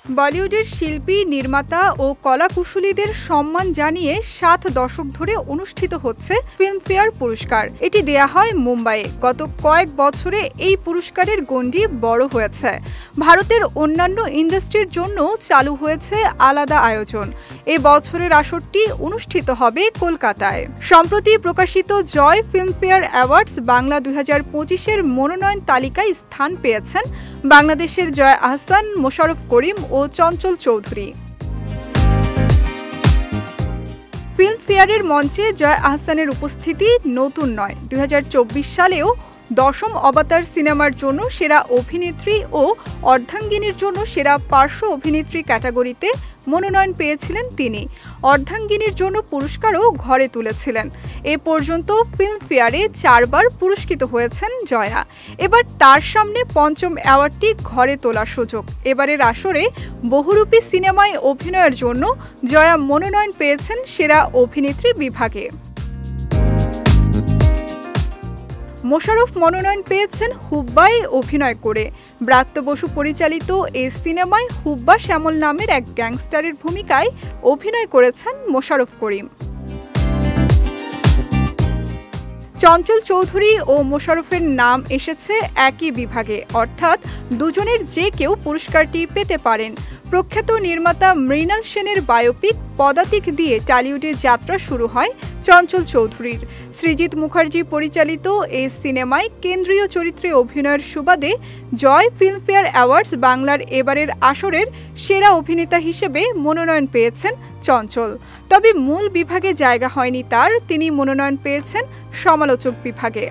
বলিউডের শিল্পী, নির্মাতা ও কলাকুশলীদের সম্মান জানিয়ে ৭ দশক ধরে অনুষ্ঠিত হচ্ছে ফিল্মফেয়ার পুরস্কার। এটি দেয়া হয় মুম্বাইয়ে। গত কয়েক বছরে এই পুরস্কারের গণ্ডি বড় হয়েছে। ভারতের অন্যান্য ইন্ডাস্ট্রির জন্য চালু হয়েছে আলাদা আয়োজন। এ বছরের আসরটি অনুষ্ঠিত হবে কলকাতায়। সম্প্রতি প্রকাশিত জয় ফিল্মফেয়ার অ্যাওয়ার্ডস বাংলা ২০২৫-এর মনোনয়ন তালিকায় স্থান পেয়েছেন বাংলাদেশের জয় আহসান, মোশাররফ করিম ও চঞ্চল চৌধুরী। ফিল্মফেয়ারের মঞ্চে জয় আহসানের উপস্থিতি নতুন নয়। ২০২৪ সালেও দশম অবতার সিনেমার জন্য সেরা অভিনেত্রী ও অর্ধাঙ্গিনীর জন্য সেরা পার্শ্ব অভিনেত্রী ক্যাটাগরিতে মনোনয়ন পেয়েছিলেন তিনি। অর্ধাঙ্গিনীর জন্য পুরস্কারও ঘরে তুলেছিলেন। এ পর্যন্ত ফিল্মফেয়ারে ৪ বার পুরস্কৃত হয়েছেন জয়া। এবার তার সামনে পঞ্চম অ্যাওয়ার্ডটি ঘরে তোলার সুযোগ। এবারের আসরে বহুরূপী সিনেমায় অভিনয়ের জন্য জয়া মনোনয়ন পেয়েছেন সেরা অভিনেত্রী বিভাগে। মোশাররফ মনোনয়ন পেয়েছেন হুব্বায় অভিনয় করে। ব্রাত্য বসু পরিচালিত এই সিনেমায় হুব্বা শ্যামল নামের এক গ্যাংস্টারের ভূমিকায় অভিনয় করেছেন মোশাররফ করিম। চঞ্চল চৌধুরী ও মোশাররফের নাম এসেছে একই বিভাগে, অর্থাৎ দুজনের যে কেউ পুরস্কারটি পেতে পারেন। প্রখ্যাত নির্মাতা মৃণাল সেনের বায়োপিক পদাতিক দিয়ে টলিউডে যাত্রা শুরু হয় চঞ্চল চৌধুরীর। সৃজিত মুখার্জি পরিচালিত এই সিনেমায় কেন্দ্রীয় চরিত্রে অভিনয়ের সুবাদে জয় ফিল্মফেয়ার অ্যাওয়ার্ডস বাংলার এবারের আসরের সেরা অভিনেতা হিসেবে মনোনয়ন পেয়েছেন চঞ্চল। তবে মূল বিভাগে জায়গা হয়নি তার, তিনি মনোনয়ন পেয়েছেন সমালোচক বিভাগে।